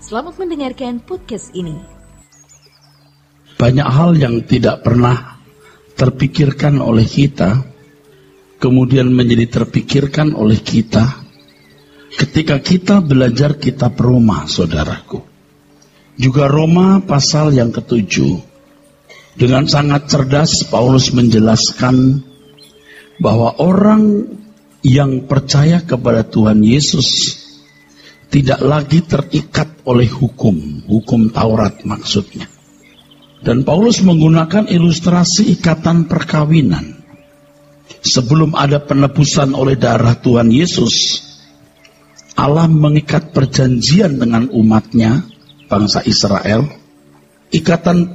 Selamat mendengarkan podcast ini. Banyak hal yang tidak pernah terpikirkan oleh kita, kemudian menjadi terpikirkan oleh kita ketika kita belajar kitab Roma, saudaraku. Juga Roma pasal yang ke-7. Dengan sangat cerdas Paulus menjelaskan bahwa orang yang percaya kepada Tuhan Yesus tidak lagi terikat oleh hukum Taurat maksudnya. Dan Paulus menggunakan ilustrasi ikatan perkawinan. Sebelum ada penebusan oleh darah Tuhan Yesus, Allah mengikat perjanjian dengan umatnya, bangsa Israel. Ikatan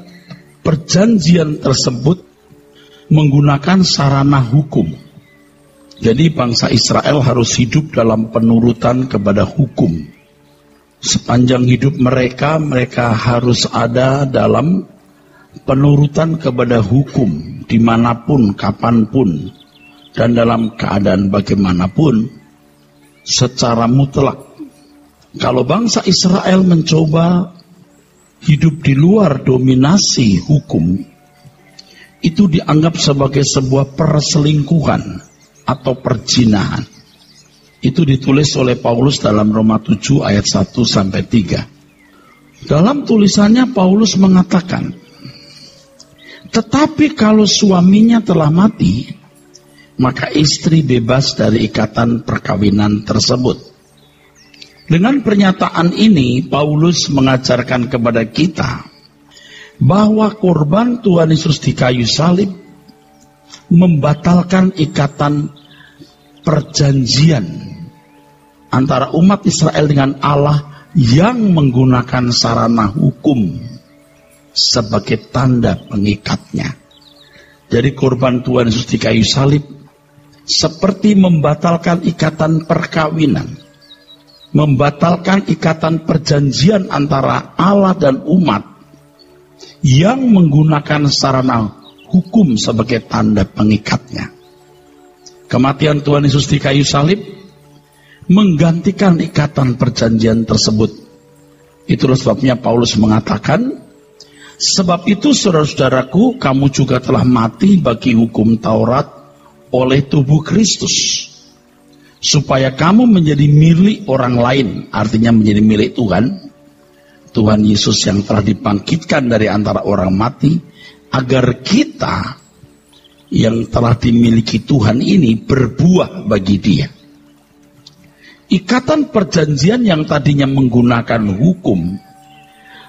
perjanjian tersebut menggunakan sarana hukum. Jadi bangsa Israel harus hidup dalam penurutan kepada hukum. Sepanjang hidup mereka harus ada dalam penurutan kepada hukum, dimanapun, kapanpun, dan dalam keadaan bagaimanapun, secara mutlak. Kalau bangsa Israel mencoba hidup di luar dominasi hukum, itu dianggap sebagai sebuah perselingkuhan atau perzinahan. Itu ditulis oleh Paulus dalam Roma 7 ayat 1-3. Dalam tulisannya Paulus mengatakan, tetapi kalau suaminya telah mati, maka istri bebas dari ikatan perkawinan tersebut. Dengan pernyataan ini, Paulus mengajarkan kepada kita bahwa korban Tuhan Yesus di kayu salib membatalkan ikatan perjanjian antara umat Israel dengan Allah yang menggunakan sarana hukum sebagai tanda pengikatnya. Jadi korban Tuhan Yesus di kayu salib seperti membatalkan ikatan perkawinan, membatalkan ikatan perjanjian antara Allah dan umat yang menggunakan sarana hukum sebagai tanda pengikatnya. Kematian Tuhan Yesus di kayu salib menggantikan ikatan perjanjian tersebut. Itulah sebabnya Paulus mengatakan, sebab itu saudara-saudaraku, kamu juga telah mati bagi hukum Taurat oleh tubuh Kristus, supaya kamu menjadi milik orang lain, artinya menjadi milik Tuhan, Tuhan Yesus yang telah dibangkitkan dari antara orang mati, agar kita yang telah dimiliki Tuhan ini berbuah bagi Dia. Ikatan perjanjian yang tadinya menggunakan hukum,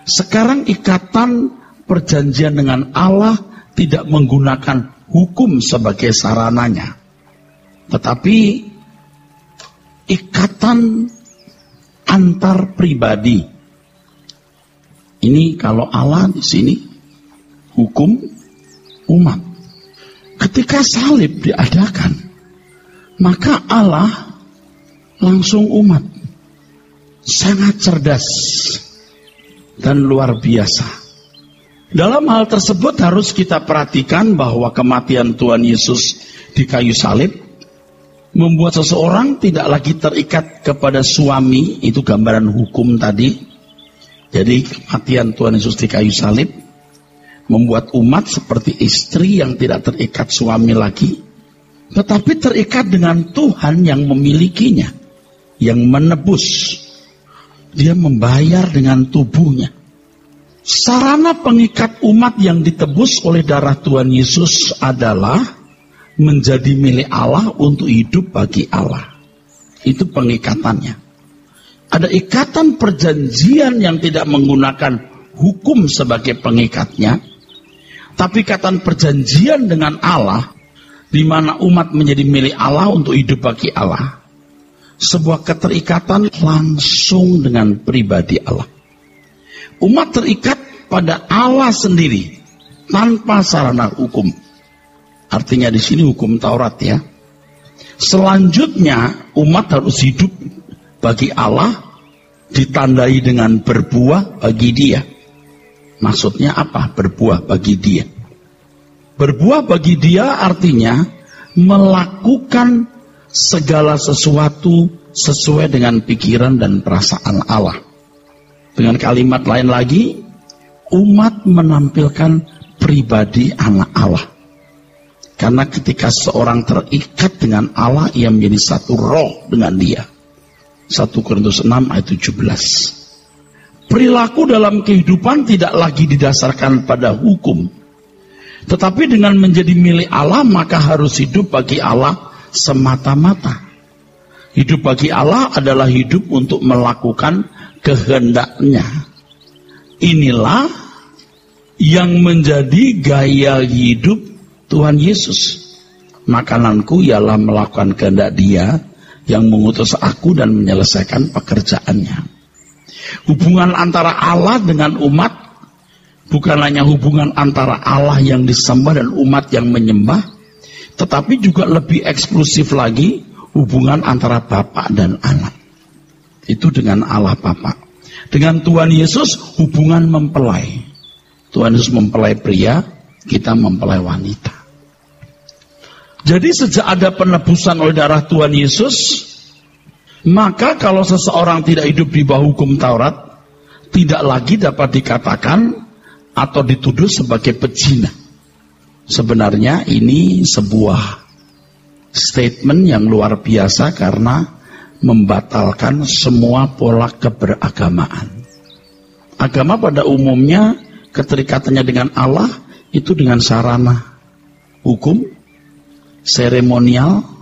sekarang ikatan perjanjian dengan Allah tidak menggunakan hukum sebagai sarananya, tetapi ikatan antar pribadi. Ini kalau Allah di sini hukum umat. Ketika salib diadakan, maka Allah langsung umat. Sangat cerdas dan luar biasa. Dalam hal tersebut harus kita perhatikan bahwa kematian Tuhan Yesus di kayu salib membuat seseorang tidak lagi terikat kepada suami, itu gambaran hukum tadi. Jadi kematian Tuhan Yesus di kayu salib membuat umat seperti istri yang tidak terikat suami lagi, tetapi terikat dengan Tuhan yang memilikinya, yang menebus. Dia membayar dengan tubuhnya. Sarana pengikat umat yang ditebus oleh darah Tuhan Yesus adalah menjadi milik Allah untuk hidup bagi Allah. Itu pengikatannya. Ada ikatan perjanjian yang tidak menggunakan hukum sebagai pengikatnya, tapi ikatan perjanjian dengan Allah, di mana umat menjadi milik Allah untuk hidup bagi Allah. Sebuah keterikatan langsung dengan pribadi Allah. Umat terikat pada Allah sendiri tanpa sarana hukum. Artinya di sini hukum Taurat ya. Selanjutnya umat harus hidup bagi Allah ditandai dengan berbuah bagi Dia. Maksudnya apa? Berbuah bagi Dia. Berbuah bagi Dia artinya melakukan segala sesuatu sesuai dengan pikiran dan perasaan Allah. Dengan kalimat lain lagi, umat menampilkan pribadi anak Allah. Karena ketika seorang terikat dengan Allah, ia menjadi satu roh dengan dia. 1 Korintus 6 ayat 17. Perilaku dalam kehidupan tidak lagi didasarkan pada hukum. Tetapi dengan menjadi milik Allah, maka harus hidup bagi Allah semata-mata. Hidup bagi Allah adalah hidup untuk melakukan kehendaknya. Inilah yang menjadi gaya hidup Tuhan Yesus. Makananku ialah melakukan kehendak Dia yang mengutus aku dan menyelesaikan pekerjaannya. Hubungan antara Allah dengan umat bukan hanya hubungan antara Allah yang disembah dan umat yang menyembah, tetapi juga lebih eksklusif lagi hubungan antara Bapa dan Anak. Itu dengan Allah Bapa. Dengan Tuhan Yesus hubungan mempelai. Tuhan Yesus mempelai pria, kita mempelai wanita. Jadi sejak ada penebusan oleh darah Tuhan Yesus, maka kalau seseorang tidak hidup di bawah hukum Taurat, tidak lagi dapat dikatakan atau dituduh sebagai pezina. Sebenarnya ini sebuah statement yang luar biasa karena membatalkan semua pola keberagamaan. Agama pada umumnya keterikatannya dengan Allah itu dengan sarana hukum, seremonial.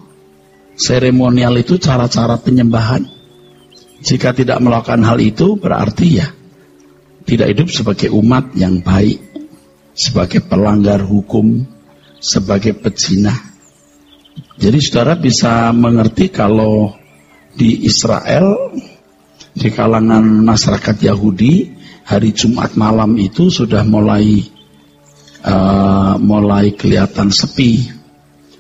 Seremonial itu cara-cara penyembahan. Jika tidak melakukan hal itu berarti ya tidak hidup sebagai umat yang baik, sebagai pelanggar hukum, sebagai pezina. Jadi saudara bisa mengerti kalau di Israel, di kalangan masyarakat Yahudi, hari Jumat malam itu sudah mulai kelihatan sepi.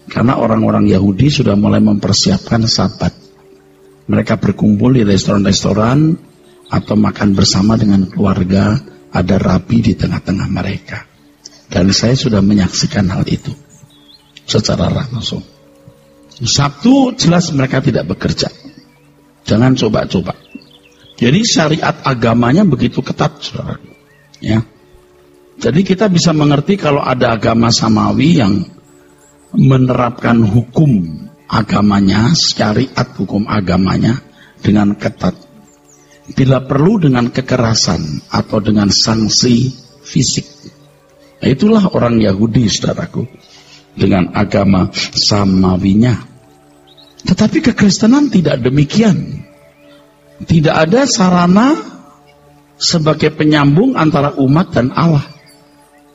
Karena orang-orang Yahudi sudah mulai mempersiapkan Sabat. Mereka berkumpul di restoran-restoran atau makan bersama dengan keluarga, ada rabi di tengah-tengah mereka. Dan saya sudah menyaksikan hal itu secara langsung. Sabtu jelas mereka tidak bekerja. Jangan coba-coba. Jadi syariat agamanya begitu ketat, saudara. Ya. Jadi kita bisa mengerti kalau ada agama samawi yang menerapkan hukum agamanya, syariat hukum agamanya dengan ketat. Bila perlu dengan kekerasan atau dengan sanksi fisik. Nah, itulah orang Yahudi, saudaraku, dengan agama samawinya. Tetapi kekristenan tidak demikian. Tidak ada sarana sebagai penyambung antara umat dan Allah.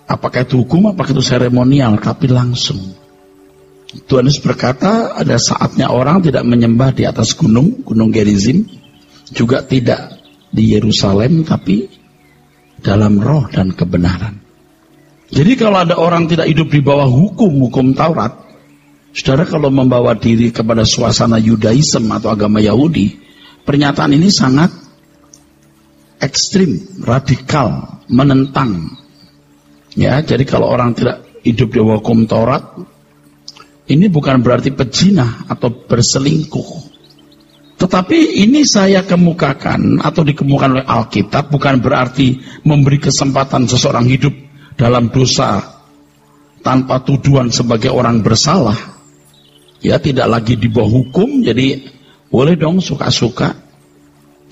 Apakah itu hukum, apakah itu seremonial, tapi langsung. Tuhan Yesus berkata, ada saatnya orang tidak menyembah di atas gunung Gerizim, juga tidak di Yerusalem, tapi dalam roh dan kebenaran. Jadi kalau ada orang tidak hidup di bawah hukum Taurat, saudara kalau membawa diri kepada suasana Yudaism atau agama Yahudi, pernyataan ini sangat ekstrim, radikal, menentang. Ya, jadi kalau orang tidak hidup di bawah hukum Taurat, ini bukan berarti pezina atau berselingkuh. Tetapi ini saya kemukakan atau dikemukakan oleh Alkitab bukan berarti memberi kesempatan seseorang hidup dalam dosa tanpa tuduhan sebagai orang bersalah. Ya, tidak lagi di bawah hukum, jadi boleh dong suka-suka.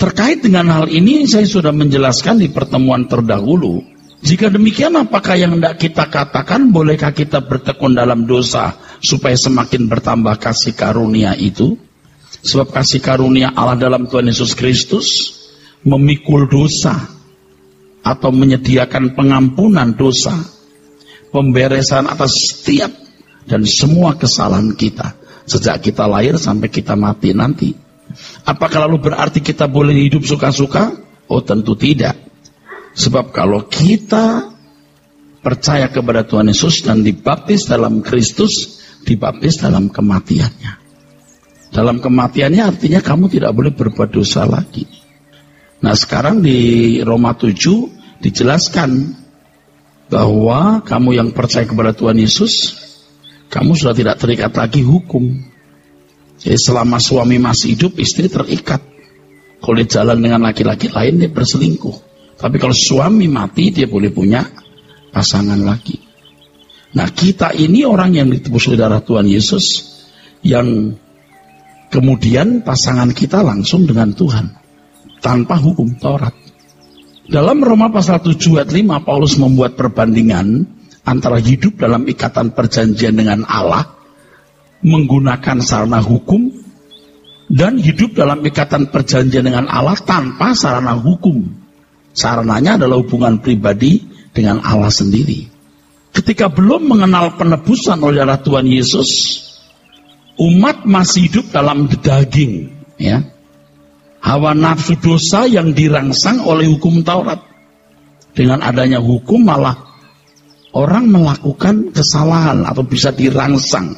Terkait dengan hal ini saya sudah menjelaskan di pertemuan terdahulu. Jika demikian, apakah yang hendak kita katakan, bolehkah kita bertekun dalam dosa supaya semakin bertambah kasih karunia itu? Sebab kasih karunia Allah dalam Tuhan Yesus Kristus memikul dosa atau menyediakan pengampunan dosa, pemberesan atas setiap dan semua kesalahan kita sejak kita lahir sampai kita mati nanti. Apakah lalu berarti kita boleh hidup suka-suka? Oh, tentu tidak. Sebab kalau kita percaya kepada Tuhan Yesus dan dibaptis dalam Kristus, dibaptis dalam kematiannya. Dalam kematiannya artinya kamu tidak boleh berbuat dosa lagi. Nah, sekarang di Roma 7 dijelaskan bahwa kamu yang percaya kepada Tuhan Yesus, kamu sudah tidak terikat lagi hukum. Jadi selama suami masih hidup, istri terikat. Kalau dia jalan dengan laki-laki lain, dia berselingkuh. Tapi kalau suami mati, dia boleh punya pasangan lagi. Nah, kita ini orang yang ditebus oleh darah Tuhan Yesus, yang kemudian pasangan kita langsung dengan Tuhan, tanpa hukum Taurat. Dalam Roma pasal 7 ayat 5, Paulus membuat perbandingan antara hidup dalam ikatan perjanjian dengan Allah, menggunakan sarana hukum, dan hidup dalam ikatan perjanjian dengan Allah tanpa sarana hukum. Sarananya adalah hubungan pribadi dengan Allah sendiri. Ketika belum mengenal penebusan oleh darah Tuhan Yesus, umat masih hidup dalam daging, ya. Hawa nafsu dosa yang dirangsang oleh hukum Taurat. Dengan adanya hukum malah orang melakukan kesalahan atau bisa dirangsang.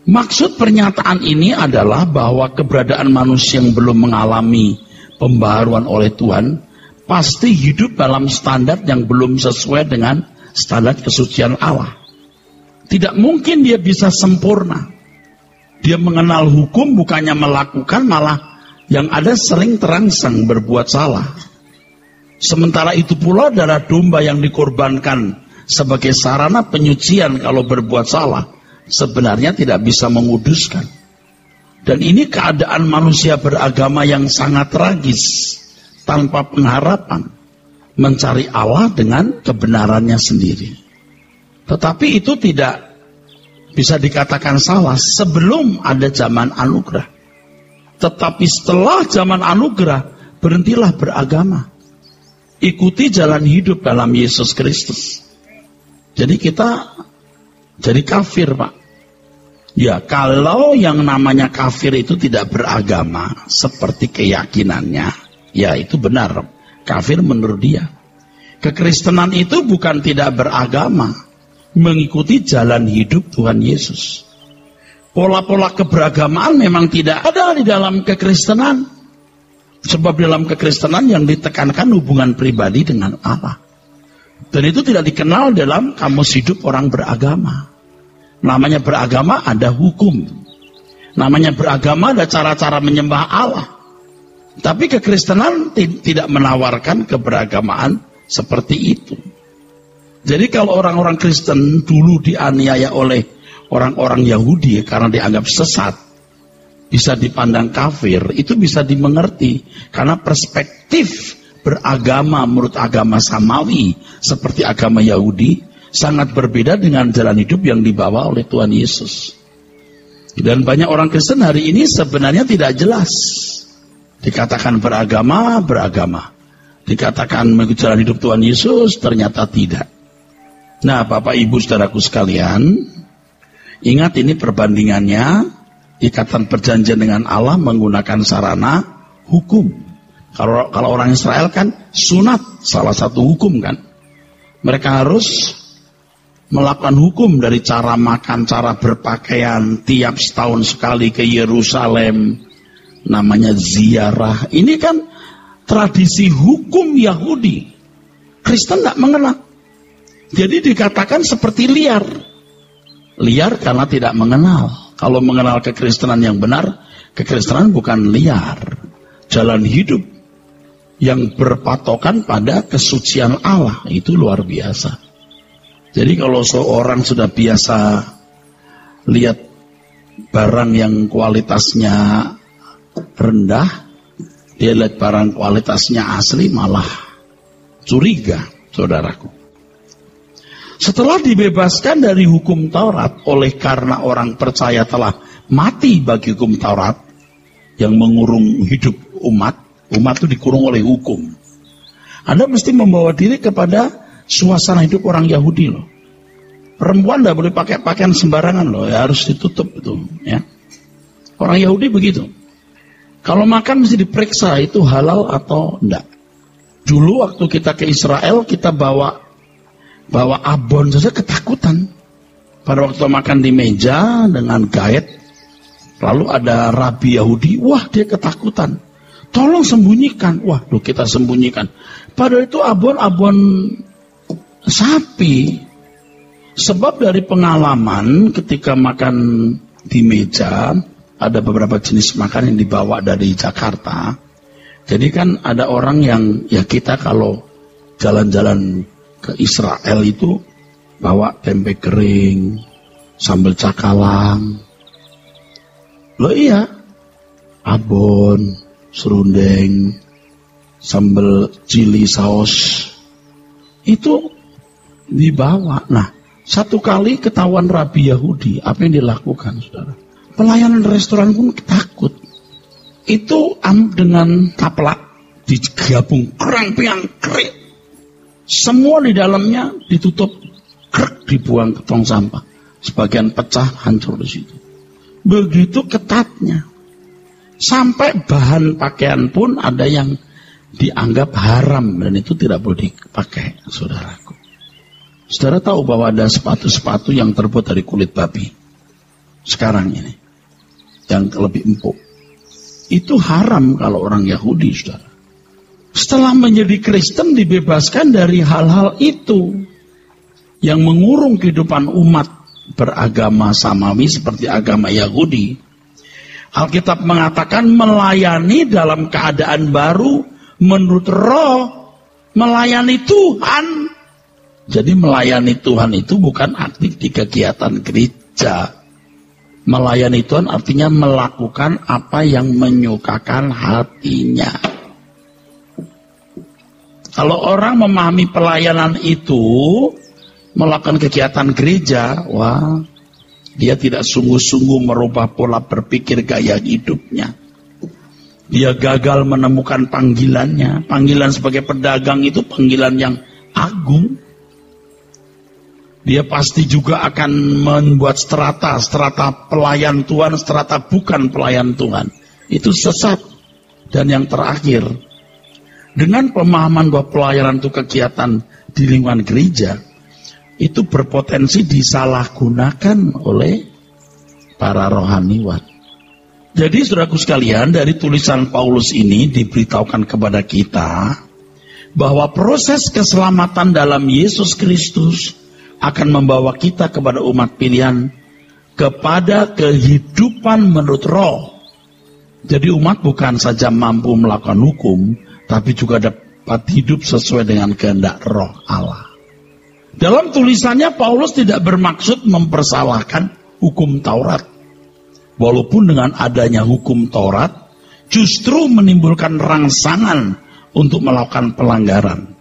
Maksud pernyataan ini adalah bahwa keberadaan manusia yang belum mengalami pembaharuan oleh Tuhan pasti hidup dalam standar yang belum sesuai dengan standar kesucian Allah. Tidak mungkin dia bisa sempurna. Dia mengenal hukum, bukannya melakukan, malah yang ada sering terangsang berbuat salah. Sementara itu pula darah domba yang dikorbankan sebagai sarana penyucian kalau berbuat salah sebenarnya tidak bisa menguduskan. Dan ini keadaan manusia beragama yang sangat tragis, tanpa pengharapan mencari Allah dengan kebenarannya sendiri. Tetapi itu tidak bisa dikatakan salah sebelum ada zaman anugerah. Tetapi setelah zaman anugerah, berhentilah beragama. Ikuti jalan hidup dalam Yesus Kristus. Jadi kita jadi kafir, Pak. Ya, kalau yang namanya kafir itu tidak beragama seperti keyakinannya, ya itu benar. Kafir menurut dia. Kekristenan itu bukan tidak beragama, mengikuti jalan hidup Tuhan Yesus. Pola-pola keberagamaan memang tidak ada di dalam kekristenan. Sebab dalam kekristenan yang ditekankan hubungan pribadi dengan Allah. Dan itu tidak dikenal dalam kamus hidup orang beragama. Namanya beragama ada hukum. Namanya beragama ada cara-cara menyembah Allah. Tapi kekristenan tidak menawarkan keberagamaan seperti itu. Jadi kalau orang-orang Kristen dulu dianiaya oleh orang-orang Yahudi karena dianggap sesat, bisa dipandang kafir, itu bisa dimengerti. Karena perspektif beragama menurut agama Samawi seperti agama Yahudi sangat berbeda dengan jalan hidup yang dibawa oleh Tuhan Yesus. Dan banyak orang Kristen hari ini sebenarnya tidak jelas. Dikatakan beragama. Dikatakan mengikuti jalan hidup Tuhan Yesus, ternyata tidak. Nah, Bapak Ibu Saudaraku sekalian, ingat ini perbandingannya, ikatan perjanjian dengan Allah menggunakan sarana hukum. Kalau orang Israel kan sunat, salah satu hukum kan. Mereka harus melakukan hukum dari cara makan, cara berpakaian, tiap setahun sekali ke Yerusalem, namanya ziarah. Ini kan tradisi hukum Yahudi. Kristen tidak mengenal. Jadi dikatakan seperti liar. Liar karena tidak mengenal. Kalau mengenal kekristenan yang benar, kekristenan bukan liar. Jalan hidup yang berpatokan pada kesucian Allah, itu luar biasa. Jadi kalau seorang sudah biasa lihat barang yang kualitasnya rendah, dia lihat barang kualitasnya asli malah curiga, saudaraku. Setelah dibebaskan dari hukum Taurat oleh karena orang percaya telah mati bagi hukum Taurat yang mengurung hidup umat itu dikurung oleh hukum. Anda mesti membawa diri kepada suasana hidup orang Yahudi loh. Perempuan tidak boleh pakai pakaian sembarangan loh, ya, harus ditutup itu. Ya. Orang Yahudi begitu. Kalau makan mesti diperiksa itu halal atau enggak. Dulu waktu kita ke Israel kita bawa abon saja ketakutan. Pada waktu makan di meja dengan guide, lalu ada rabi Yahudi, wah dia ketakutan. Tolong sembunyikan. Wah, kita sembunyikan. Padahal itu abon sapi. Sebab dari pengalaman ketika makan di meja, ada beberapa jenis makan yang dibawa dari Jakarta. Jadi kan ada orang yang, ya kita kalau jalan-jalan ke Israel itu bawa tempe kering, sambal cakalang. Loh iya, abon, serundeng, sambal cili saus, itu dibawa. Nah, satu kali ketahuan Rabi Yahudi, apa yang dilakukan, saudara? Pelayanan restoran pun takut. Itu dengan taplak digabung kerang piang kering, semua di dalamnya ditutup, krek, dibuang ke tong sampah. Sebagian pecah, hancur di situ. Begitu ketatnya, sampai bahan pakaian pun ada yang dianggap haram dan itu tidak boleh dipakai, saudaraku. Saudara tahu bahwa ada sepatu-sepatu yang terbuat dari kulit babi sekarang ini, yang lebih empuk. Itu haram kalau orang Yahudi, saudara. Setelah menjadi Kristen dibebaskan dari hal-hal itu yang mengurung kehidupan umat beragama samawi seperti agama Yahudi. Alkitab mengatakan melayani dalam keadaan baru menurut roh, melayani Tuhan. Jadi melayani Tuhan itu bukan aktif di kegiatan gereja. Melayani Tuhan artinya melakukan apa yang menyukakan hatinya. Kalau orang memahami pelayanan itu melakukan kegiatan gereja, wah, dia tidak sungguh-sungguh merubah pola berpikir gaya hidupnya. Dia gagal menemukan panggilannya. Panggilan sebagai pedagang itu panggilan yang agung. Dia pasti juga akan membuat strata pelayan Tuhan, strata bukan pelayan Tuhan. Itu sesat. Dan yang terakhir, dengan pemahaman bahwa pelayanan itu kegiatan di lingkungan gereja, itu berpotensi disalahgunakan oleh para rohaniwan. Jadi saudaraku sekalian, dari tulisan Paulus ini diberitahukan kepada kita bahwa proses keselamatan dalam Yesus Kristus akan membawa kita kepada umat pilihan, kepada kehidupan menurut roh. Jadi umat bukan saja mampu melakukan hukum, tapi juga dapat hidup sesuai dengan kehendak roh Allah. Dalam tulisannya Paulus tidak bermaksud mempersalahkan hukum Taurat. Walaupun dengan adanya hukum Taurat justru menimbulkan rangsangan untuk melakukan pelanggaran.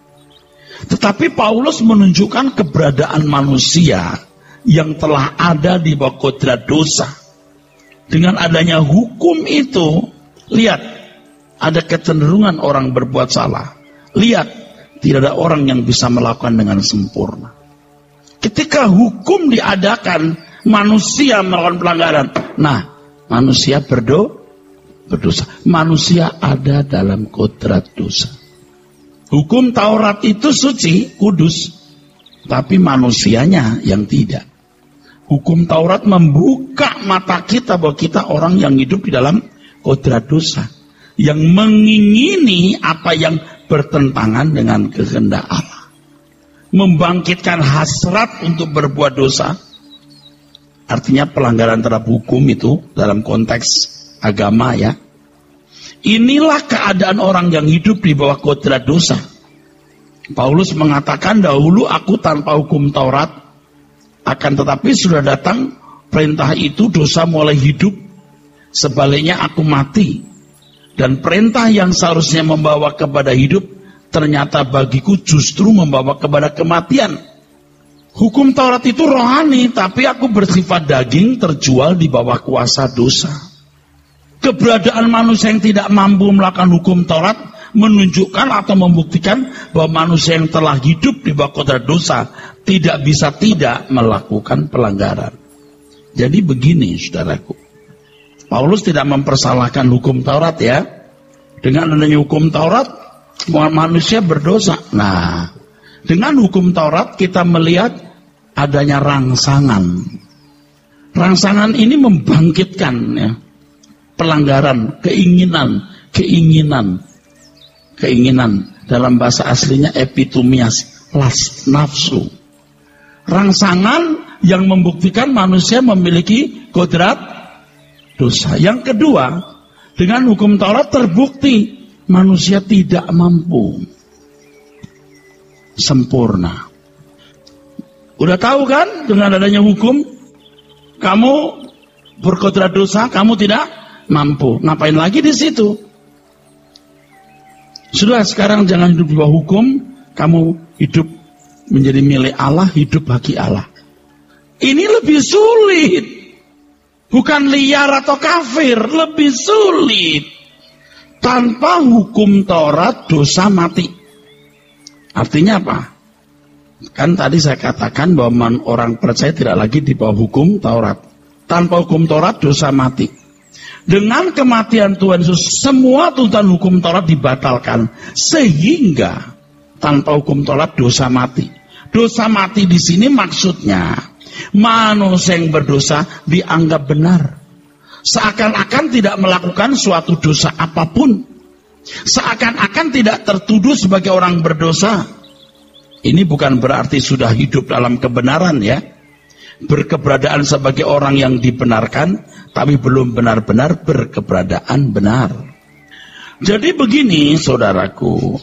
Tetapi Paulus menunjukkan keberadaan manusia yang telah ada di bawah kodrat dosa. Dengan adanya hukum itu, lihat, ada kecenderungan orang berbuat salah. Lihat, tidak ada orang yang bisa melakukan dengan sempurna. Ketika hukum diadakan, manusia melakukan pelanggaran. Nah, manusia berdosa. Manusia ada dalam kodrat dosa. Hukum Taurat itu suci, kudus. Tapi manusianya yang tidak. Hukum Taurat membuka mata kita bahwa kita orang yang hidup di dalam kodrat dosa. Yang mengingini apa yang bertentangan dengan kehendak Allah. Membangkitkan hasrat untuk berbuat dosa. Artinya pelanggaran terhadap hukum itu dalam konteks agama ya. Inilah keadaan orang yang hidup di bawah kodrat dosa. Paulus mengatakan dahulu aku tanpa hukum Taurat, akan tetapi sudah datang perintah itu dosa mulai hidup. Sebaliknya aku mati. Dan perintah yang seharusnya membawa kepada hidup ternyata bagiku justru membawa kepada kematian. Hukum Taurat itu rohani, tapi aku bersifat daging terjual di bawah kuasa dosa. Keberadaan manusia yang tidak mampu melakukan hukum Taurat menunjukkan atau membuktikan bahwa manusia yang telah hidup di bawah kodrat dosa tidak bisa tidak melakukan pelanggaran. Jadi begini saudaraku, Paulus tidak mempersalahkan hukum Taurat ya. Dengan adanya hukum Taurat manusia berdosa. Nah, dengan hukum Taurat kita melihat adanya rangsangan. Rangsangan ini membangkitkan ya, pelanggaran, keinginan. Dalam bahasa aslinya epitumias, nafsu. Rangsangan yang membuktikan manusia memiliki kodrat dosa. Yang kedua, dengan hukum Taurat terbukti manusia tidak mampu sempurna. Udah tahu kan dengan adanya hukum, kamu berkodrat dosa, kamu tidak mampu. Ngapain lagi di situ? Sudah, sekarang jangan hidup di bawah hukum, kamu hidup menjadi milik Allah, hidup bagi Allah. Ini lebih sulit. Bukan liar atau kafir, lebih sulit. Tanpa hukum Taurat, dosa mati. Artinya apa? Kan tadi saya katakan bahwa orang percaya tidak lagi di bawah hukum Taurat. Tanpa hukum Taurat, dosa mati. Dengan kematian Tuhan Yesus, semua tuntutan hukum Taurat dibatalkan. Sehingga tanpa hukum Taurat, dosa mati. Dosa mati di sini maksudnya manusia yang berdosa dianggap benar. Seakan-akan tidak melakukan suatu dosa apapun. Seakan-akan tidak tertuduh sebagai orang berdosa. Ini bukan berarti sudah hidup dalam kebenaran ya. Berkeberadaan sebagai orang yang dibenarkan, tapi belum benar-benar berkeberadaan benar. Jadi begini saudaraku,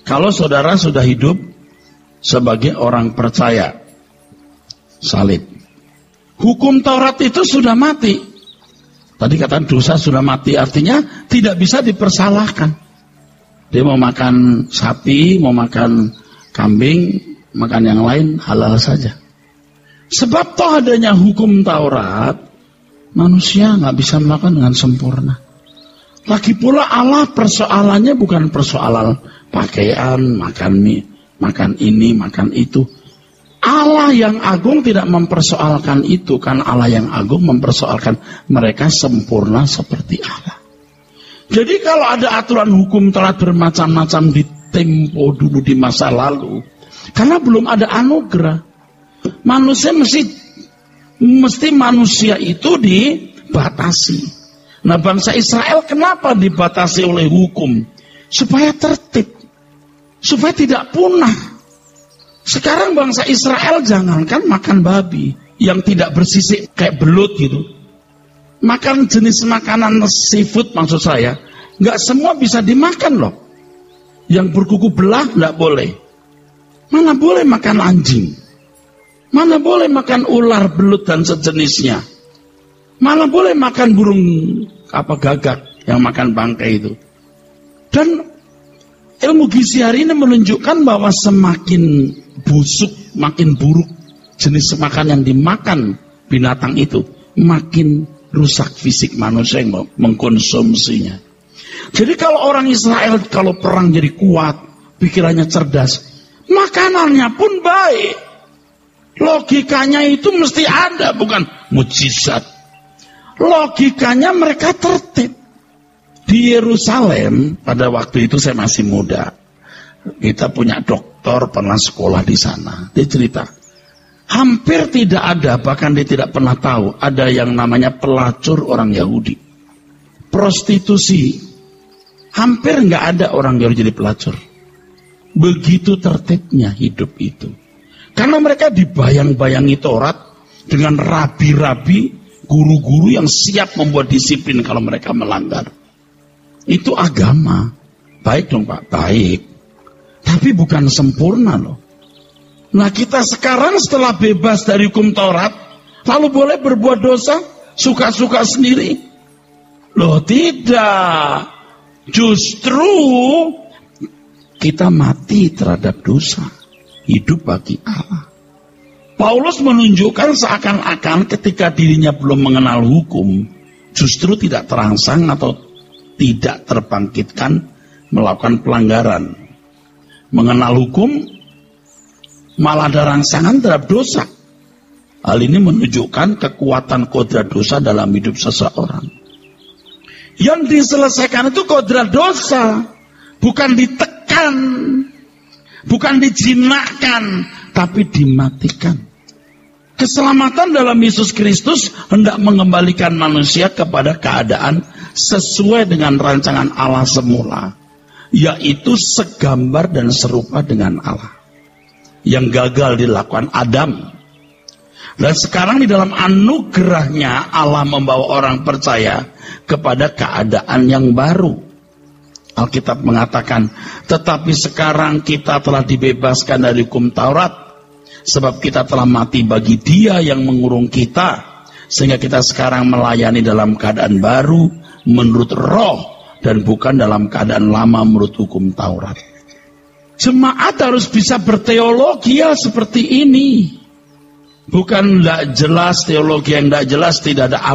kalau saudara sudah hidup sebagai orang percaya, salib, hukum Taurat itu sudah mati. Tadi kata dosa sudah mati, artinya tidak bisa dipersalahkan. Dia mau makan sapi, mau makan kambing, makan yang lain halal saja. Sebab toh adanya hukum Taurat, manusia nggak bisa melakukan dengan sempurna. Lagi pula Allah persoalannya bukan persoalan pakaian, makan mie, makan ini, makan itu. Allah yang agung tidak mempersoalkan itu, kan Allah yang agung mempersoalkan mereka sempurna seperti Allah. Jadi kalau ada aturan hukum Taurat bermacam-macam di tempo dulu di masa lalu, karena belum ada anugerah, manusia mesti manusia itu dibatasi. Nah, bangsa Israel kenapa dibatasi oleh hukum? Supaya tertib, supaya tidak punah. Sekarang bangsa Israel jangankan makan babi yang tidak bersisik kayak belut gitu. Makan jenis makanan seafood maksud saya, nggak semua bisa dimakan loh. Yang berkuku belah nggak boleh. Mana boleh makan anjing? Mana boleh makan ular, belut dan sejenisnya? Mana boleh makan burung gagak yang makan bangkai itu? Dan ilmu gizi hari ini menunjukkan bahwa semakin busuk, makin buruk jenis makanan yang dimakan binatang itu, makin rusak fisik manusia yang mengkonsumsinya. Jadi kalau orang Israel kalau perang jadi kuat, pikirannya cerdas, makanannya pun baik. Logikanya itu mesti ada, bukan mujizat. Logikanya mereka tertib. Di Yerusalem pada waktu itu saya masih muda. Kita punya dokter pernah sekolah di sana. Dia cerita, hampir tidak ada, bahkan dia tidak pernah tahu, ada yang namanya pelacur orang Yahudi. Prostitusi, hampir nggak ada orang Yahudi jadi pelacur. Begitu tertibnya hidup itu. Karena mereka dibayang-bayangi Taurat dengan rabi-rabi, guru-guru yang siap membuat disiplin kalau mereka melanggar. Itu agama. Baik dong Pak, baik. Tapi bukan sempurna loh. Nah kita sekarang setelah bebas dari hukum Taurat, lalu boleh berbuat dosa, suka-suka sendiri. Loh tidak. Justru kita mati terhadap dosa, hidup bagi Allah. Paulus menunjukkan seakan-akan ketika dirinya belum mengenal hukum, justru tidak terangsang atau tidak terbangkitkan melakukan pelanggaran. Mengenal hukum malah ada rangsangan terhadap dosa. Hal ini menunjukkan kekuatan kodrat dosa dalam hidup seseorang. Yang diselesaikan itu kodrat dosa, bukan ditekan, bukan dijinakkan, tapi dimatikan. Keselamatan dalam Yesus Kristus hendak mengembalikan manusia kepada keadaan sesuai dengan rancangan Allah semula, yaitu segambar dan serupa dengan Allah. Yang gagal dilakukan Adam. Dan sekarang di dalam anugerahnya Allah membawa orang percaya kepada keadaan yang baru. Alkitab mengatakan, tetapi sekarang kita telah dibebaskan dari hukum Taurat, sebab kita telah mati bagi Dia yang mengurung kita, sehingga kita sekarang melayani dalam keadaan baru menurut roh, dan bukan dalam keadaan lama menurut hukum Taurat. Jemaat harus bisa berteologi ya seperti ini. Bukan tidak jelas, teologi yang tidak jelas, tidak ada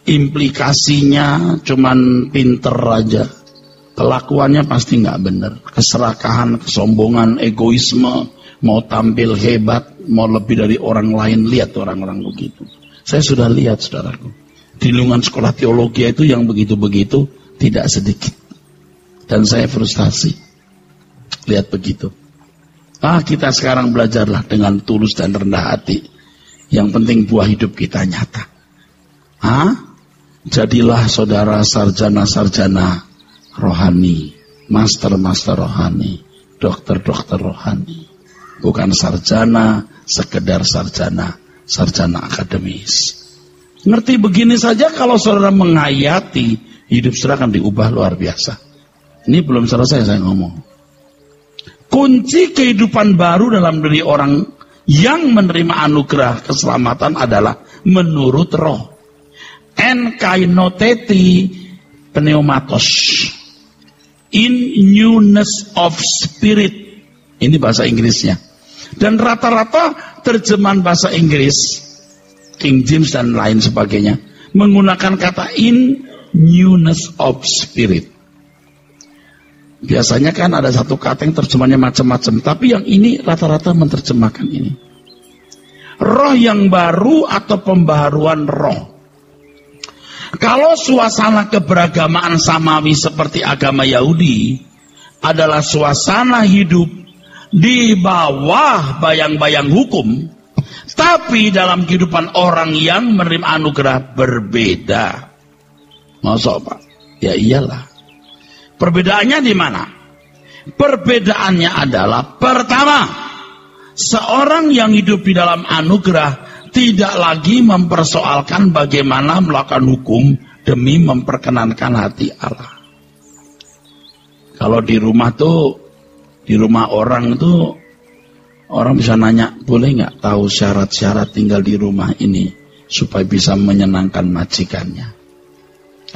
implikasinya, cuman pinter aja. Kelakuannya pasti nggak benar. Keserakahan, kesombongan, egoisme, mau tampil hebat, mau lebih dari orang lain. Lihat orang-orang begitu. Saya sudah lihat, saudaraku. Di lingkungan sekolah teologi itu yang begitu-begitu tidak sedikit. Dan saya frustasi. Lihat begitu. Kita sekarang belajarlah dengan tulus dan rendah hati. Yang penting buah hidup kita nyata. Jadilah saudara sarjana-sarjana rohani, master-master rohani, dokter-dokter rohani. Bukan sarjana, sekedar sarjana akademis. Ngerti begini saja kalau saudara menghayati, hidup saudara akan diubah luar biasa. Ini belum selesai saya ngomong. Kunci kehidupan baru dalam diri orang yang menerima anugerah keselamatan adalah menurut roh. Enkainoteti pneumatos. In newness of spirit. Ini bahasa Inggrisnya. Dan rata-rata terjemahan bahasa Inggris, King James dan lain sebagainya, menggunakan kata in newness of spirit. Biasanya kan ada satu kata yang terjemahnya macam-macam, tapi yang ini rata-rata menerjemahkan ini. Roh yang baru atau pembaharuan roh. Kalau suasana keberagamaan samawi seperti agama Yahudi adalah suasana hidup di bawah bayang-bayang hukum, tapi dalam kehidupan orang yang menerima anugerah berbeda. Masa Pak? Ya iyalah. Perbedaannya di mana? Perbedaannya adalah, pertama, seorang yang hidup di dalam anugerah tidak lagi mempersoalkan bagaimana melakukan hukum demi memperkenankan hati Allah. Kalau di rumah tuh, di rumah orang itu, orang bisa nanya, boleh nggak tahu syarat-syarat tinggal di rumah ini supaya bisa menyenangkan majikannya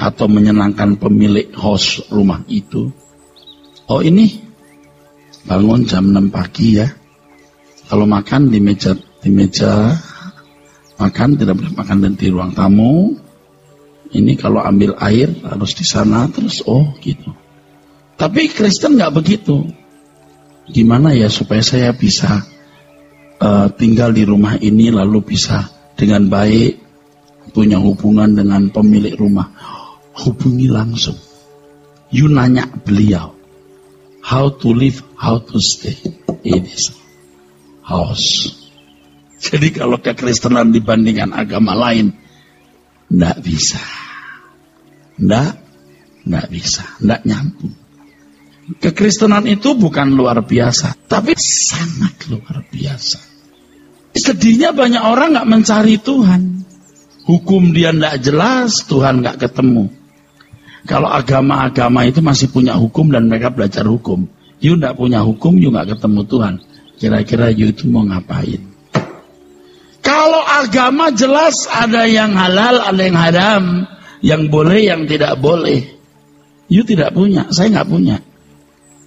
atau menyenangkan pemilik host rumah itu. Oh ini bangun jam 6 pagi ya. Kalau makan di meja makan, tidak boleh makan di ruang tamu. Ini kalau ambil air harus di sana terus. Oh gitu. Tapi Kristen nggak begitu. Gimana ya supaya saya bisa tinggal di rumah ini lalu bisa dengan baik punya hubungan dengan pemilik rumah? Hubungi langsung. You nanya beliau how to live, how to stay in this house. Jadi kalau kekristenan dibandingkan agama lain, enggak bisa. Enggak bisa, enggak nyambung. Kekristenan itu bukan luar biasa, tapi sangat luar biasa. Sedihnya banyak orang enggak mencari Tuhan. Hukum dia enggak jelas, Tuhan enggak ketemu. Kalau agama-agama itu masih punya hukum dan mereka belajar hukum. You enggak punya hukum, you enggak ketemu Tuhan. Kira-kira you itu mau ngapain? Kalau agama jelas ada yang halal, ada yang haram, yang boleh, yang tidak boleh. You tidak punya, saya nggak punya.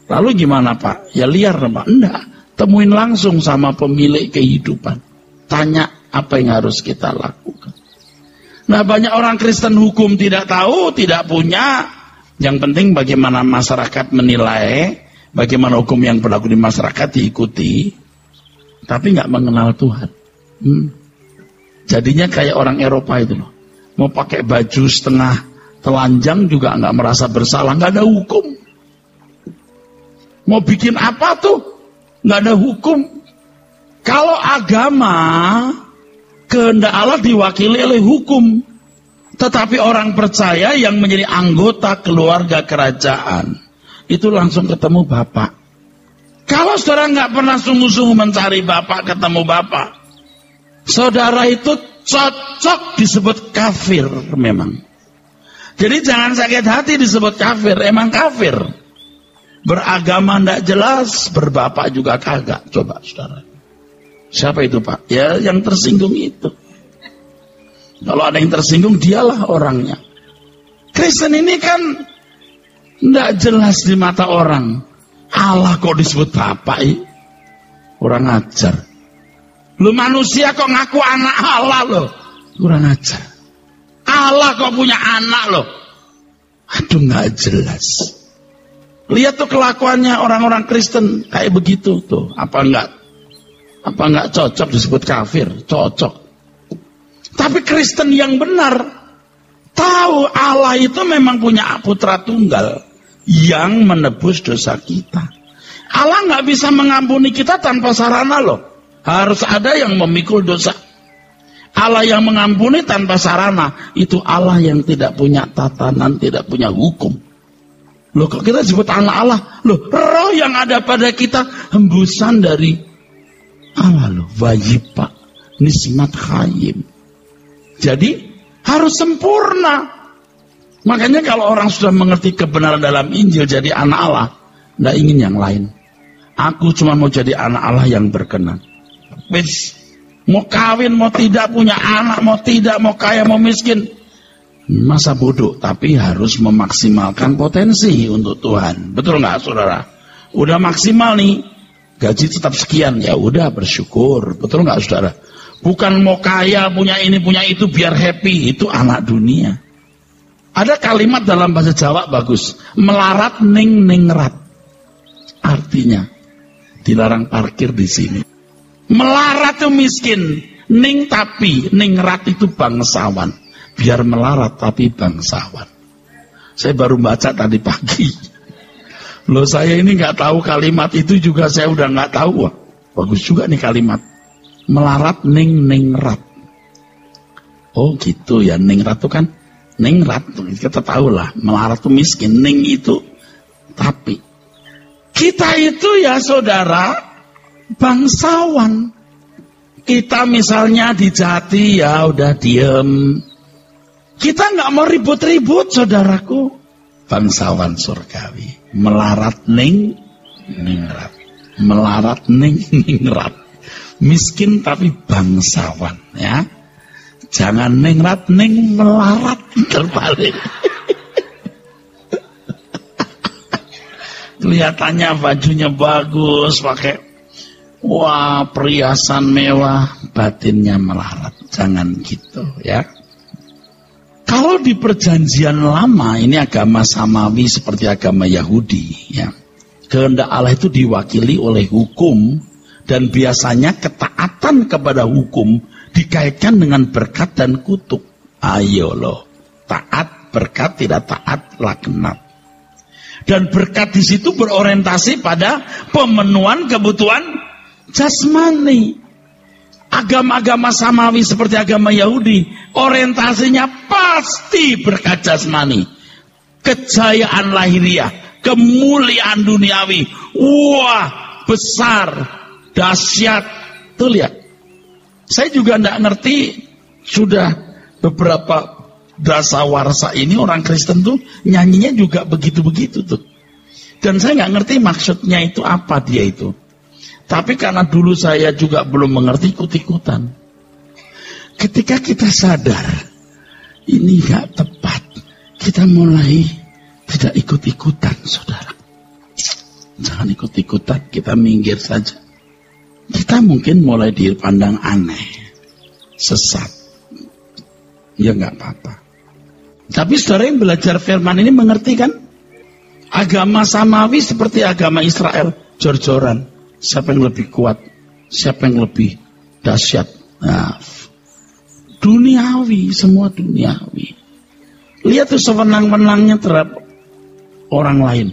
Lalu gimana Pak? Ya liar Pak? Enggak. Temuin langsung sama pemilik kehidupan. Tanya apa yang harus kita lakukan. Nah banyak orang Kristen hukum tidak tahu, tidak punya. Yang penting bagaimana masyarakat menilai, bagaimana hukum yang berlaku di masyarakat diikuti. Tapi nggak mengenal Tuhan. Jadinya kayak orang Eropa itu loh. Mau pakai baju setengah telanjang juga nggak merasa bersalah, nggak ada hukum. Mau bikin apa tuh? Nggak ada hukum. Kalau agama, kehendak Allah diwakili oleh hukum. Tetapi orang percaya yang menjadi anggota keluarga kerajaan, itu langsung ketemu Bapak. Kalau saudara nggak pernah sungguh-sungguh mencari Bapak, ketemu Bapak, saudara itu cocok disebut kafir memang. Jadi jangan sakit hati disebut kafir, emang kafir. beragama ndak jelas, berbapak juga kagak. Coba saudara. Siapa itu Pak? Ya yang tersinggung itu. Kalau ada yang tersinggung, dialah orangnya. Kristen ini kan ndak jelas di mata orang. Allah kok disebut bapak ya? Kurang ajar. Lu manusia kok ngaku anak Allah loh. Kurang ajar. Allah kok punya anak loh. Aduh nggak jelas. Lihat tuh kelakuannya orang-orang Kristen kayak begitu tuh. Apa enggak cocok disebut kafir? Cocok. Tapi Kristen yang benar tahu Allah itu memang punya putra tunggal yang menebus dosa kita. Allah nggak bisa mengampuni kita tanpa sarana loh. Harus ada yang memikul dosa. Allah yang mengampuni tanpa sarana. Itu Allah yang tidak punya tatanan, tidak punya hukum. Loh kok kita sebut anak Allah? Loh roh yang ada pada kita hembusan dari Allah loh. Wajiba nismat khayim. Jadi harus sempurna. Makanya kalau orang sudah mengerti kebenaran dalam Injil jadi anak Allah, tidak ingin yang lain. Aku cuma mau jadi anak Allah yang berkenan. Wis, mau kawin, mau tidak, punya anak, mau tidak, mau kaya, mau miskin, masa bodoh. Tapi harus memaksimalkan potensi untuk Tuhan. Betul nggak saudara? Udah maksimal nih, gaji tetap sekian, ya udah bersyukur. Betul nggak saudara? Bukan mau kaya, punya ini, punya itu, biar happy. Itu anak dunia. Ada kalimat dalam bahasa Jawa bagus. Melarat ning ningrat. Artinya, dilarang parkir di sini. Melarat itu miskin. Ning tapi, ningrat itu bangsawan. Biar melarat tapi bangsawan. Saya baru baca tadi pagi. Loh saya ini nggak tahu kalimat itu juga saya udah nggak tahu. Wah, bagus juga nih kalimat. Melarat ning ningrat. Oh gitu ya, ningrat itu kan ningrat, kita tahu lah. Melarat itu miskin, ning itu tapi. Kita itu ya saudara bangsawan. Kita misalnya dijati ya udah diem. Kita nggak mau ribut-ribut saudaraku. Bangsawan surgawi. Melarat ning ningrat. Melarat ning ningrat. Miskin tapi bangsawan ya. Jangan ningrat ning melarat terbalik. Kelihatannya bajunya bagus, pakai wah perhiasan mewah, batinnya melarat. Jangan gitu ya. Kalau di perjanjian lama ini agama samawi seperti agama Yahudi ya. Kehendak Allah itu diwakili oleh hukum. Dan biasanya ketaatan kepada hukum dikaitkan dengan berkat dan kutuk. Ayo loh, taat berkat, tidak taat laknat. Dan berkat di situ berorientasi pada pemenuhan kebutuhan jasmani. Agama-agama samawi seperti agama Yahudi, orientasinya pasti berkat jasmani. Kejayaan lahiriah, kemuliaan duniawi, wah besar. Dahsyat. Tuh lihat. Saya juga tidak ngerti. Sudah beberapa dasawarsa ini orang Kristen tuh nyanyinya juga begitu-begitu tuh. Dan saya nggak ngerti maksudnya itu apa dia itu. Tapi karena dulu saya juga belum mengerti, ikut-ikutan. Ketika kita sadar ini nggak tepat, kita mulai tidak ikut-ikutan saudara. Jangan ikut-ikutan, kita minggir saja. Kita mungkin mulai dipandang aneh, sesat. Ya nggak apa-apa. Tapi saudara yang belajar firman ini mengerti kan? Agama samawi seperti agama Israel, jor-joran. Siapa yang lebih kuat? Siapa yang lebih dahsyat? Nah, duniawi, semua duniawi. Lihat tuh sewenang-wenangnya terhadap orang lain.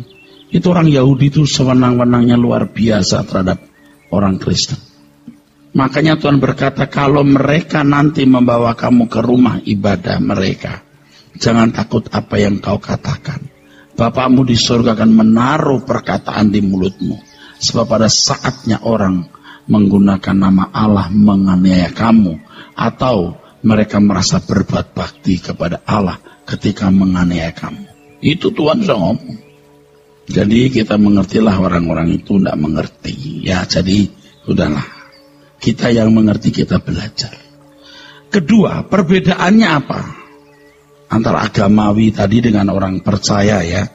Itu orang Yahudi itu sewenang-wenangnya luar biasa terhadap orang Kristen. Makanya Tuhan berkata, kalau mereka nanti membawa kamu ke rumah ibadah mereka, jangan takut apa yang kau katakan. Bapakmu di surga akan menaruh perkataan di mulutmu. Sebab pada saatnya orang menggunakan nama Allah menganiaya kamu, atau mereka merasa berbuat bakti kepada Allah ketika menganiaya kamu. Itu Tuhan sudah ngomong. Jadi kita mengertilah, orang-orang itu tidak mengerti. Ya, jadi udahlah. Kita yang mengerti, kita belajar. Kedua, perbedaannya apa? Antara agamawi tadi dengan orang percaya ya.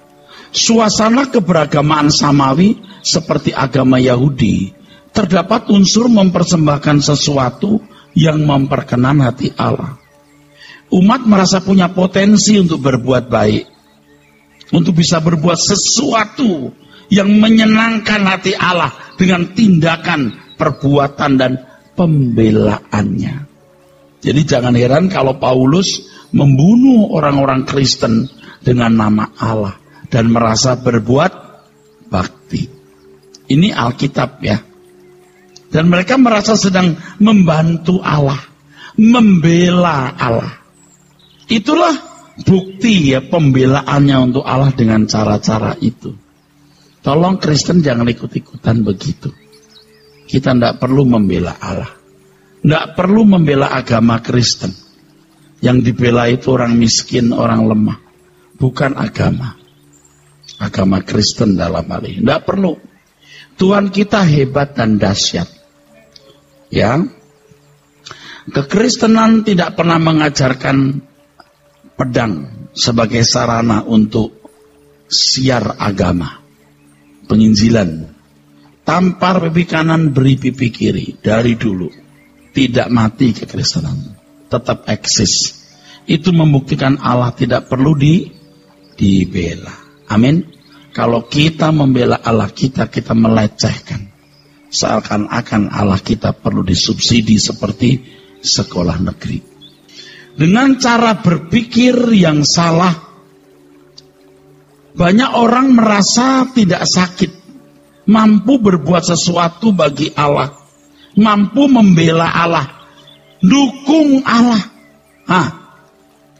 Suasana keberagamaan samawi seperti agama Yahudi. Terdapat unsur mempersembahkan sesuatu yang memperkenan hati Allah. Umat merasa punya potensi untuk berbuat baik. Untuk bisa berbuat sesuatu yang menyenangkan hati Allah dengan tindakan, perbuatan, dan pembelaannya. Jadi jangan heran kalau Paulus membunuh orang-orang Kristen dengan nama Allah dan merasa berbuat bakti. Ini Alkitab ya. Dan mereka merasa sedang membantu Allah, membela Allah. Itulah bukti ya pembelaannya untuk Allah dengan cara-cara itu. Tolong Kristen jangan ikut-ikutan begitu. Kita tidak perlu membela Allah. Tidak perlu membela agama Kristen. Yang dibela itu orang miskin, orang lemah. Bukan agama. Agama Kristen dalam hal ini. Tidak perlu. Tuhan kita hebat dan dahsyat. Ya. Kekristenan tidak pernah mengajarkan pedang sebagai sarana untuk siar agama. Penginjilan. Tampar pipi kanan, beri pipi kiri. Dari dulu. Tidak mati kekristenan. Tetap eksis. Itu membuktikan Allah tidak perlu dibela. Amin. Kalau kita membela Allah kita melecehkan. Seakan-akan Allah kita perlu disubsidi seperti sekolah negeri. Dengan cara berpikir yang salah, banyak orang merasa tidak sakit, mampu berbuat sesuatu bagi Allah, mampu membela Allah, dukung Allah.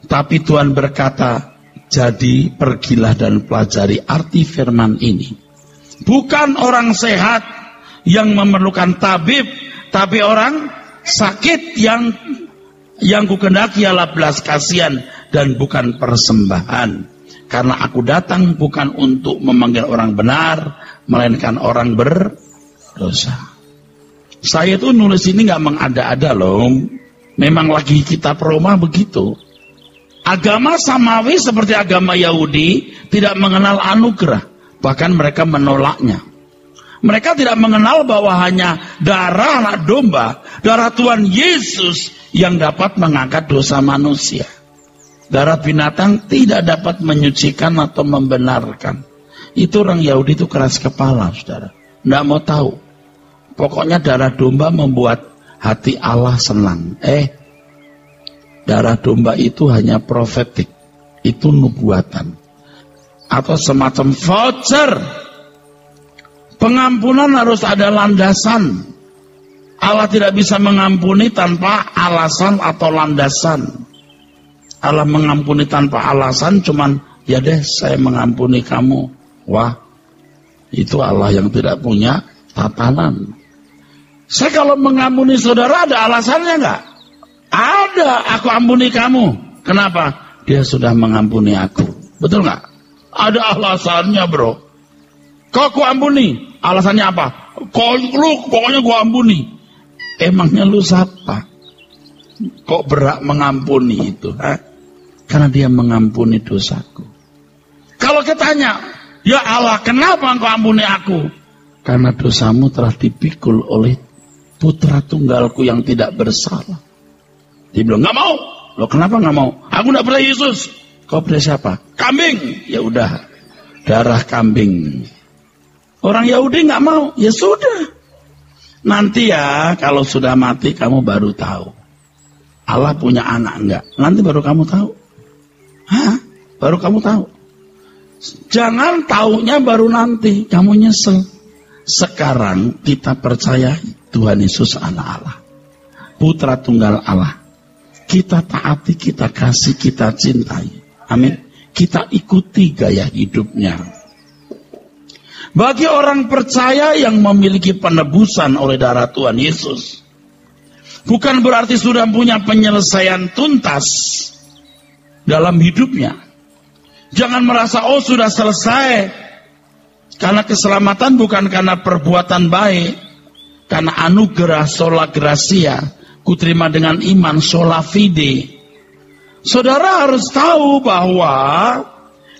Tapi Tuhan berkata, jadi pergilah dan pelajari arti firman ini. Bukan orang sehat yang memerlukan tabib, tapi orang sakit yang kukendaki ialah belas kasihan dan bukan persembahan. Karena aku datang bukan untuk memanggil orang benar, melainkan orang berdosa. Saya itu nulis ini gak mengada-ada loh. Memang lagi kitab Roma begitu. Agama samawi seperti agama Yahudi tidak mengenal anugerah. Bahkan mereka menolaknya. Mereka tidak mengenal bahwa hanya darah anak domba, darah Tuhan Yesus yang dapat mengangkat dosa manusia. Darah binatang tidak dapat menyucikan atau membenarkan. Itu orang Yahudi itu keras kepala, saudara. Tidak mau tahu. Pokoknya darah domba membuat hati Allah senang. Darah domba itu hanya profetik. Itu nubuatan. Atau semacam voucher. Pengampunan harus ada landasan. Allah tidak bisa mengampuni tanpa alasan atau landasan. Allah mengampuni tanpa alasan cuman, ya deh saya mengampuni kamu. Wah, itu Allah yang tidak punya tatanan. Saya kalau mengampuni saudara ada alasannya enggak? Ada, aku ampuni kamu. Kenapa? Dia sudah mengampuni aku. Betul enggak? Ada alasannya bro. Kok aku ampuni? Alasannya apa? Pokoknya gua ampuni. Emangnya lu siapa? Kok berat mengampuni itu? Karena dia mengampuni dosaku. Kalau kita tanya, ya Allah kenapa engkau ampuni aku? Karena dosamu telah dipikul oleh putra tunggalku yang tidak bersalah. Dia bilang, gak mau. Loh kenapa gak mau? Aku gak percaya Yesus. Kau percaya siapa? Kambing. Ya udah, darah kambing. Orang Yahudi gak mau. Ya sudah. Nanti ya, kalau sudah mati kamu baru tahu. Allah punya anak enggak? Nanti baru kamu tahu. Baru kamu tahu. Jangan taunya baru nanti. Kamu nyesel. Sekarang kita percaya Tuhan Yesus anak Allah. Putra tunggal Allah. Kita taati, kita kasih, kita cintai. Amin. Kita ikuti gaya hidupnya. Bagi orang percaya yang memiliki penebusan oleh darah Tuhan Yesus, bukan berarti sudah punya penyelesaian tuntas dalam hidupnya. Jangan merasa, oh sudah selesai. Karena keselamatan bukan karena perbuatan baik, karena anugerah sola gratia, kuterima dengan iman sola fide. Saudara harus tahu bahwa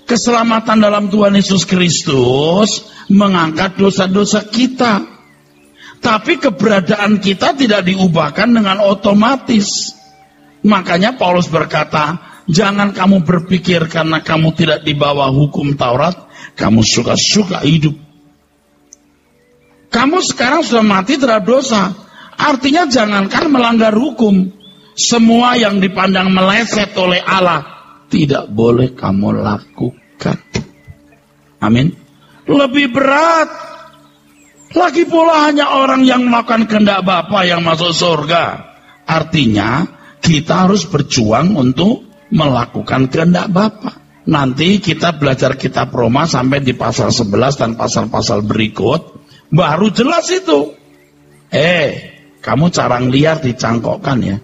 keselamatan dalam Tuhan Yesus Kristus mengangkat dosa-dosa kita. Tapi keberadaan kita tidak diubahkan dengan otomatis. Makanya Paulus berkata, jangan kamu berpikir karena kamu tidak di bawah hukum Taurat, kamu suka-suka hidup. Kamu sekarang sudah mati terhadap dosa. Artinya jangankan melanggar hukum, semua yang dipandang meleset oleh Allah tidak boleh kamu lakukan. Amin. Lebih berat. Lagi pula hanya orang yang melakukan kehendak Bapa yang masuk surga. Artinya kita harus berjuang untuk melakukan kehendak Bapa. Nanti kita belajar kitab Roma sampai di pasal 11 dan pasal-pasal berikut, baru jelas itu. Kamu carang liar dicangkokkan ya.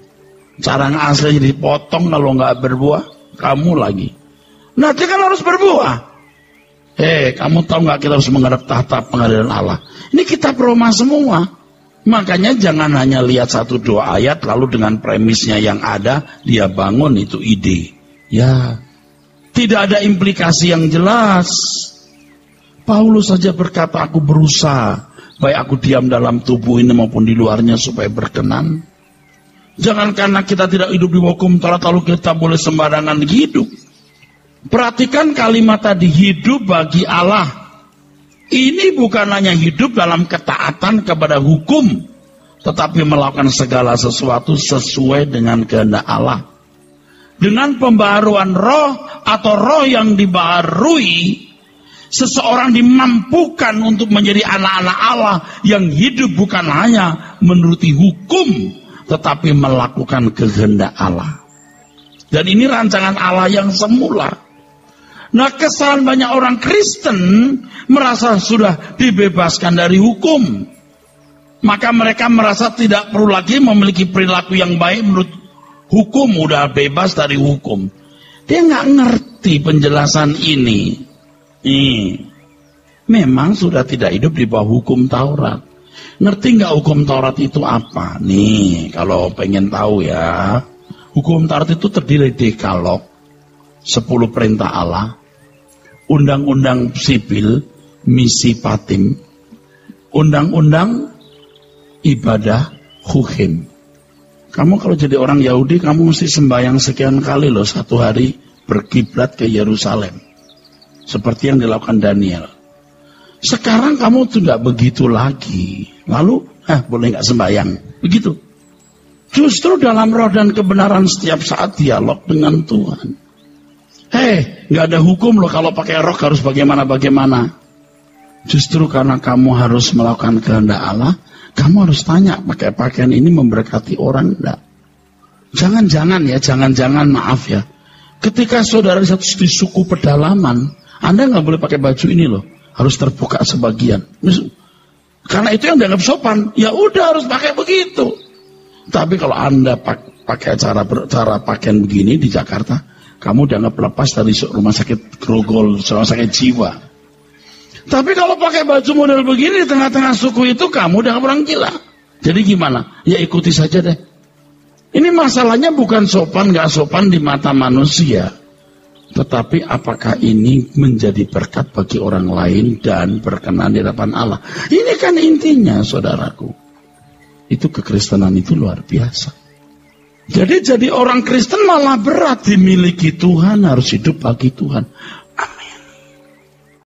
Carang asli dipotong kalau nggak berbuah, kamu lagi. Nanti kan harus berbuah. Kamu tahu nggak kita harus menghadap tahta pengadilan Allah. Ini kitab Roma semua. Makanya jangan hanya lihat 1-2 ayat lalu dengan premisnya yang ada dia bangun itu ide. Ya, tidak ada implikasi yang jelas. Paulus saja berkata, aku berusaha baik aku diam dalam tubuh ini maupun di luarnya supaya berkenan. Jangan karena kita tidak hidup di hukum Taurat lalu kita boleh sembarangan hidup. Perhatikan kalimat tadi, hidup bagi Allah. Ini bukan hanya hidup dalam ketaatan kepada hukum, tetapi melakukan segala sesuatu sesuai dengan kehendak Allah. Dengan pembaharuan roh atau roh yang dibaharui, seseorang dimampukan untuk menjadi anak-anak Allah yang hidup bukan hanya menuruti hukum, tetapi melakukan kehendak Allah. Dan ini rancangan Allah yang semula. Nah, kesalahan banyak orang Kristen merasa sudah dibebaskan dari hukum. Maka mereka merasa tidak perlu lagi memiliki perilaku yang baik menurut hukum, udah bebas dari hukum. Dia nggak ngerti penjelasan ini. Memang sudah tidak hidup di bawah hukum Taurat. Ngerti nggak hukum Taurat itu apa? Nih, kalau pengen tahu ya, hukum Taurat itu terdiri dari Dekalog, 10 perintah Allah, undang-undang sipil, misi patim, undang-undang ibadah, hukim. Kamu kalau jadi orang Yahudi, kamu mesti sembahyang sekian kali loh satu hari berkiblat ke Yerusalem. Seperti yang dilakukan Daniel. Sekarang kamu tidak begitu lagi. Lalu, boleh nggak sembahyang? Begitu. Justru dalam roh dan kebenaran setiap saat dialog dengan Tuhan. Nggak ada hukum loh kalau pakai rok harus bagaimana-bagaimana. Justru karena kamu harus melakukan kehendak Allah, kamu harus tanya, pakai pakaian ini memberkati orang enggak? Jangan-jangan maaf ya. Ketika saudara di suku pedalaman, Anda nggak boleh pakai baju ini loh, harus terbuka sebagian. Karena itu yang dianggap sopan, ya udah harus pakai begitu. Tapi kalau Anda pakai cara pakaian begini di Jakarta, kamu dianggap lepas dari rumah sakit Grogol, rumah sakit jiwa. Tapi kalau pakai baju model begini di tengah-tengah suku itu, kamu dianggap orang gila. Jadi gimana? Ya ikuti saja deh. Ini masalahnya bukan sopan gak sopan di mata manusia, tetapi apakah ini menjadi berkat bagi orang lain dan berkenan di hadapan Allah. Ini kan intinya, saudaraku. Itu kekristenan itu luar biasa. Jadi orang Kristen malah berat, dimiliki Tuhan, harus hidup bagi Tuhan.